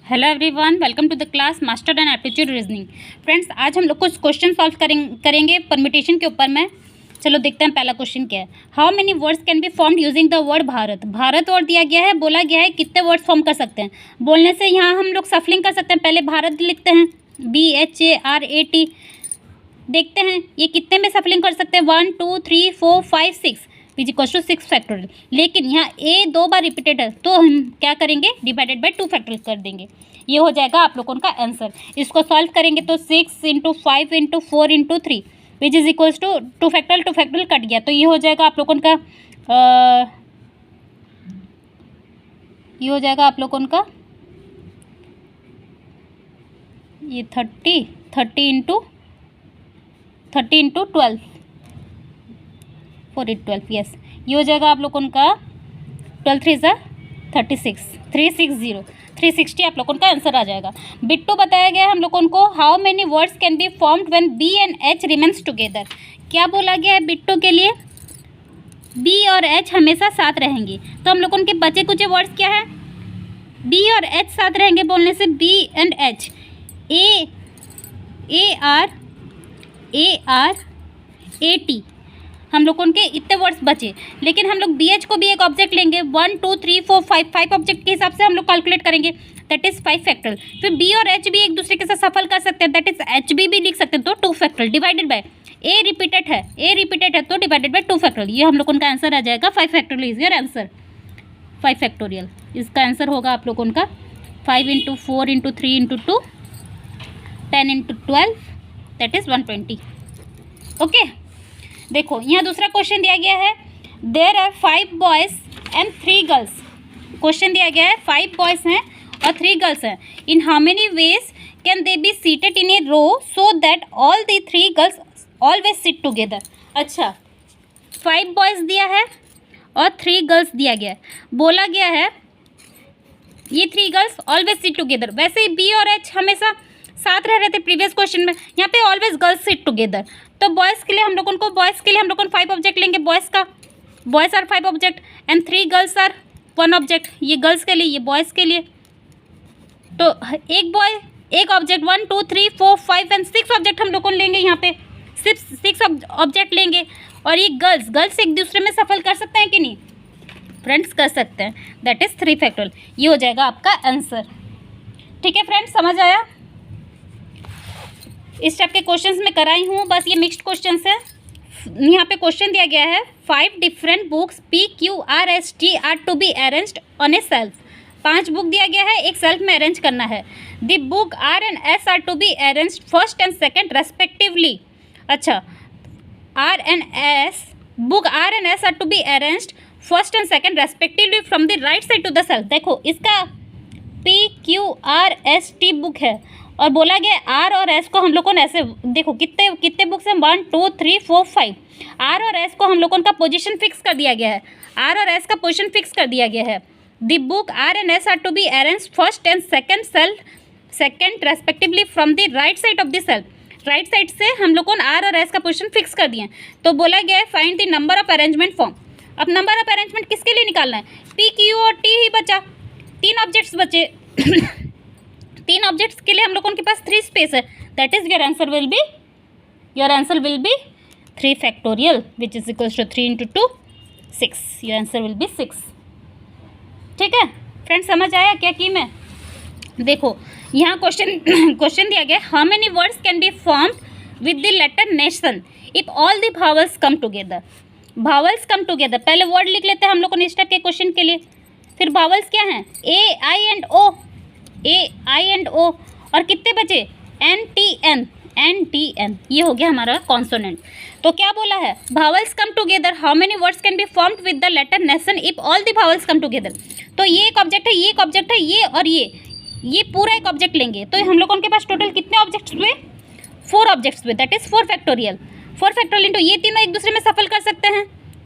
Hello everyone, welcome to the class master and aptitude reasoning. Friends, आज हम लोग कुछ क्वेश्चन सॉल्व करेंगे परम्यूटेशन के ऊपर में। चलो देखते हैं पहला क्वेश्चन क्या है। How many words can be formed using the word Bharat. Bharat word दिया गया है, बोला गया है कितने वर्ड्स फॉर्म कर सकते हैं। बोलने से यहाँ हम लोग सफलिंग कर सकते हैं। पहले भारत लिखते हैं, BHARAT। देखते हैं ये कितने में सफलिंग कर सकते हैं। 1 2 3 4 5 6 विच इक्वल्स टू 6 फैक्टोरियल। लेकिन यहाँ ए 2 बार रिपीटेड है तो हम क्या करेंगे, डिवाइडेड बाय 2 फैक्टोरियल कर देंगे। ये हो जाएगा आप लोगों का आंसर। इसको सॉल्व करेंगे तो 6 × 5 × 4 × 3 which is equals to 2 factorial cut गया। तो ये हो जाएगा आप लोगों का ये हो जाएगा आप लोगों का ये 30 × 12 4 8 12 यस। ये हो जाएगा आप लोगों का 12 3 36 360 आप लोगों का आंसर आ जाएगा। बिट्टू बताया गया है हम लोगों को। How many words can be formed when B and H remains together. क्या बोला गया है बिट्टू के लिए, बी और एच हमेशा साथ रहेंगे। तो हम लोगों के बचे कुछ वर्ड्स क्या है, बी और एच साथ रहेंगे। बोलने से बी एंड एच, ARAT हम लोगों के इतने वर्ड्स बचे। लेकिन हम लोग BH को भी एक ऑब्जेक्ट लेंगे। 1 2 3 4 5 ऑब्जेक्ट के हिसाब से हम लोग कैलकुलेट करेंगे, दैट इज 5 फैक्टोरियल। फिर B और H भी एक दूसरे के साथ सफल कर सकते हैं, दैट इज HB भी लिख सकते हैं, तो 2 factorial divided by A repeated है तो डिवाइडेड बाय 2 फैक्टोरियल। ये हम लोगों का आंसर आ जाएगा 5 factorial is your answer. 5 factorial इसका आंसर होगा आप लोगों का 5 × 4 × 3 × 2 10 × 12 दैट इज 120। ओके, देखो यहाँ दूसरा क्वेश्चन दिया गया है। There are 5 boys and 3 girls. Question दिया गया है 5 बॉयज हैं और 3 गर्ल्स हैं। In how many ways can they be seated in a row so that all the 3 girls always sit together. अच्छा, 5 बॉयज दिया है और 3 गर्ल्स दिया गया है। बोला गया है ये 3 गर्ल्स ऑलवेज सिट टुगेदर। वैसे ही बी और एच हमेशा साथ रह रहे थे प्रीवियस क्वेश्चन में। यहाँ पे ऑलवेज गर्ल्स सिट टुगेदर। तो बॉयज़ के लिए हम लोगों को 5 ऑब्जेक्ट लेंगे। Boys are 5 object and 3 girls are 1 object. ये गर्ल्स के लिए, ये बॉयज़ के लिए। तो एक बॉय एक ऑब्जेक्ट, 1 2 3 4 5 एंड 6 ऑब्जेक्ट हम लोगों को लेंगे। यहाँ पे 6 ऑब्जेक्ट लेंगे। और ये गर्ल्स एक दूसरे में सफल कर सकते हैं कि नहीं फ्रेंड्स, कर सकते हैं, दैट इज 3 फैक्टोरियल। ये हो जाएगा आपका आंसर। ठीक है फ्रेंड्स, समझ आया। इस टाइप के क्वेश्चंस मैं कराई हूँ, बस ये मिक्स्ड क्वेश्चंस है। यहाँ पे क्वेश्चन दिया गया है 5 different books PQRST are to be arranged on a shelf. 5 book दिया गया है, एक सेल्फ में अरेंज करना है। The book R and S are to be arranged first and second respectively. अच्छा, book R and S are to be arranged first and second respectively from the right side to the shelf. देखो इसका PQRST book है और बोला गया R और S को हम लोगों ने ऐसे, देखो कितने बुक्स हैं, 1 2 3 4 5। R और S को हम लोगों का पोजीशन फिक्स कर दिया गया है। R और S का पोजीशन फिक्स कर दिया गया है। The book R and S are to be arranged first and second respectively from the right side of the shelf. Right side से हम लोगों ने R और S का पोजीशन फिक्स कर दिए। तो बोला गया है find the number of arrangement form. अब नंबर ऑफ अरेंजमेंट किसके लिए निकालना है, P Q और T ही बचा, 3 ऑब्जेक्ट्स बचे। 3 ऑब्जेक्ट्स के लिए हम लोगों के पास 3 स्पेस है, that is your answer will be 3 factorial which is equals to 3 × 2 6। Your answer will be 6। ठीक है फ्रेंड्स, समझ आया क्या की मैं। देखो यहाँ क्वेश्चन दिया गया, how many words can be formed with the letter nation if all the vowels come together. Vowels come together, पहले वर्ड लिख लेते हैं हम लोगों ने इस टाइप के क्वेश्चन के लिए। फिर भावल्स क्या हैं, A I and O और कितने बचे, NTN। ये हो गया हमारा कॉन्सोनेंट। तो क्या बोला है, vowels come together, how many words can be formed with the letter nation if all the vowels come together. तो ये एक ऑब्जेक्ट है, ये एक ऑब्जेक्ट है, ये और ये पूरा एक ऑब्जेक्ट लेंगे। तो हम लोगों के पास टोटल कितने ऑब्जेक्ट्स हुए, 4 ऑब्जेक्ट्स हुए, that is 4 factorial. 4 factorial into ये तीनों एक दूसरे में सफल कर सकते हैं।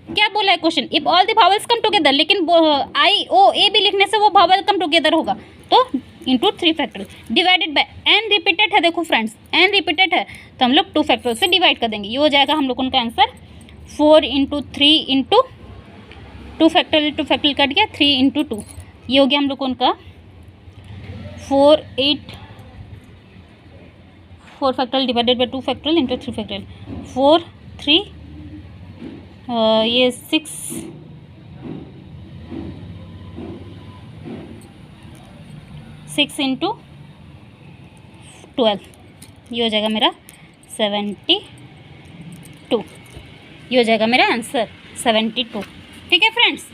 क्या बोला है question, if all the vowels come together, लेकिन IOA भी लिखने से वो भावल कम टुगेदर होगा, तो into 3 factorial divided by n repeated है। देखो फ्रेंड्स n रिपीटेड है तो हम लोग 2 फैक्टोरियल से डिवाइड कर देंगे। ये हो जाएगा हम लोगों का आंसर 4 × 3 × 2 फैक्टोरियल कट गया, 3 × 2 ये हो गया हम लोगों का 4 8 4 factorial divided by 2 factorial into 3 factorial 4 3 ये 6 6 इंटू 12 ये हो जाएगा मेरा 72, ये हो जाएगा मेरा आंसर 72। ठीक है फ्रेंड्स,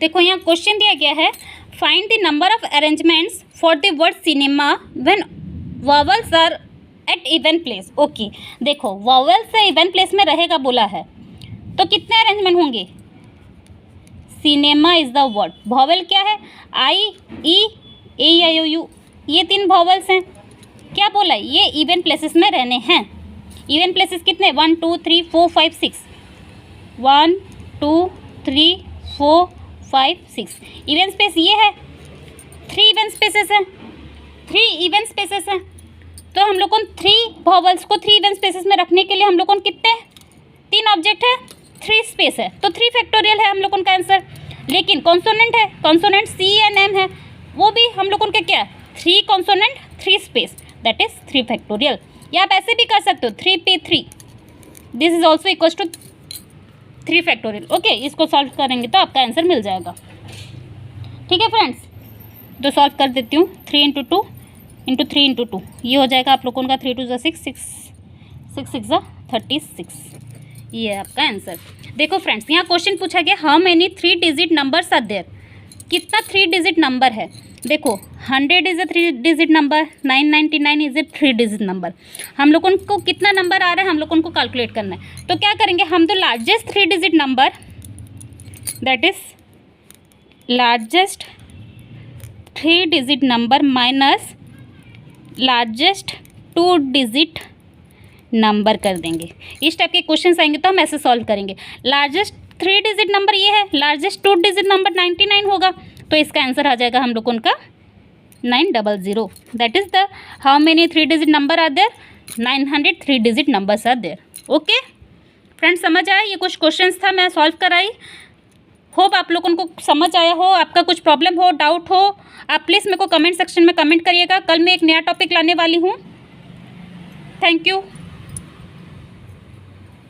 देखो यहाँ क्वेश्चन दिया गया है, find the number of arrangements for the word cinema when vowels are at even place. Okay, देखो वॉवल्स से इवन प्लेस में रहेगा बोला है, तो कितने अरेंजमेंट होंगे? Cinema is the word, vowel क्या है? आई, ई, ए, आई, ओ, यू, ये 3 वॉवल्स हैं। क्या बोला? ये इवन प्लेसेस में रहने हैं। इवन प्लेसेस कितने? 1 2 3 4 5 6, 1 2 3 4 5 6। इवन स्पेस ये है, 3 इवन स्पेसेस हैं, 3 इवन स्पेसेस हैं। तो हम लोग को 3 वॉवल्स को 3 इवन स्पेसेस में रखने के लिए हम लोग को कितने 3 ऑब्जेक्ट है, 3 स्पेस है, तो 3 फैक्टोरियल है हम लोगों का आंसर। लेकिन कॉन्सोनेंट है, कॉन्सोनेंट सी एंड एम है, वो भी हम लोगों के क्या 3 consonant 3 space, that is 3 factorial. या आप ऐसे भी कर सकते हो 3p3, this is also equal to 3 factorial. Okay, इसको सॉल्व करेंगे तो आपका आंसर मिल जाएगा। ठीक है फ्रेंड्स, तो सॉल्व कर देती हूँ। 3 इंटू 2 इंटू 3 इंटू 2, ये हो जाएगा आप लोगों का 3 2 6 6 6 6 36, ये है आपका आंसर। देखो फ्रेंड्स, यहाँ क्वेश्चन पूछा गया, how many 3 digit numbers are there, कितना 3 डिजिट नंबर है? देखो 100 is a 3 digit number, 999 is a 3 digit number. हम लोगों को कितना नंबर आ रहा है हम लोगों को कैलकुलेट करना है। तो क्या करेंगे हम? तो largest 3 digit number, that is largest 3 digit number minus largest 2 digit number कर देंगे। इस टाइप के क्वेश्चन आएंगे तो हम ऐसे सॉल्व करेंगे। लार्जेस्ट 3 डिजिट नंबर ये है, लार्जेस्ट 2 डिजिट नंबर 99 होगा, तो इसका आंसर आ जाएगा हम लोगों का 900। That is the how many 3 digit number are there, 900 3 digit numbers are there. Okay friends, समझ आया? ये कुछ क्वेश्चंस था, मैं सॉल्व कराई। होप आप लोगों को समझ आया हो। आपका कुछ प्रॉब्लम हो, डाउट हो, आप प्लीज़ मेरे को कमेंट सेक्शन में कमेंट करिएगा। कल मैं एक नया टॉपिक लाने वाली हूँ। Thank you.